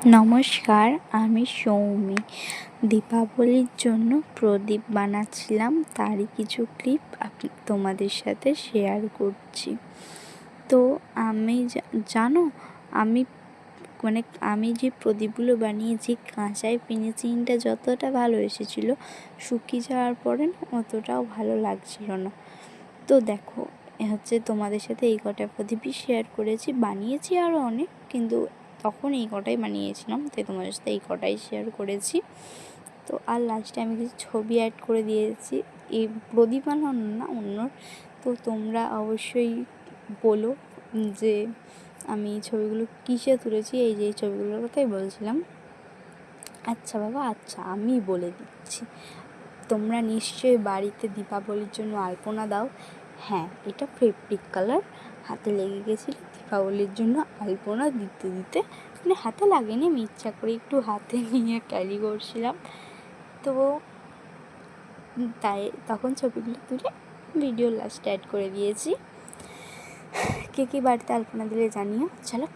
নমস্কার, আমি সৌমি। দীপাবলির জন্য প্রদীপ বানাচ্ছিলাম, তারই কিছু ক্লিপ তোমাদের সাথে শেয়ার করছি। তো আমি জানো, আমি আমি যে প্রদীপগুলো বানিয়েছি, কাঁচায় ফিনিশিংটা যতটা ভালো এসেছিলো, শুকিয়ে যাওয়ার পরে না অতটাও ভালো লাগছিল না। তো দেখো, তোমাদের সাথে এই কটা প্রদীপই শেয়ার করেছি। বানিয়েছি আরও অনেক, কিন্তু তখন এই কটাই বানিয়েছিলাম, তাই তোমাদের সাথে এই কটাই শেয়ার করেছি। তো আর লাস্টে আমি কিছু ছবি অ্যাড করে দিয়েছি, এই প্রদীপ বানানো না, অন্য। তো তোমরা অবশ্যই বলো যে আমি ছবিগুলো কিসে তুলেছি। এই যে এই ছবিগুলোর কথাই বলছিলাম। আচ্ছা বাবা, আচ্ছা আমি বলে দিচ্ছি, তোমরা নিশ্চয়ই বাড়িতে দীপাবলির জন্য আলপনা দাও। হ্যাঁ, এটা ফেব্রিক কালার হাতে লেগে গেছিলো দীপাবলির জন্য আলপনা দিতে দিতে, হাতে লাগেনি, আমি ইচ্ছা করে একটু হাতে নিয়ে ক্যারি করছিলাম। তো তাই তখন ছবিগুলো তুলে ভিডিও লাস্টে অ্যাড করে দিয়েছি। কে কে বাড়িতে আলপনা দিলে জানিও। চলো।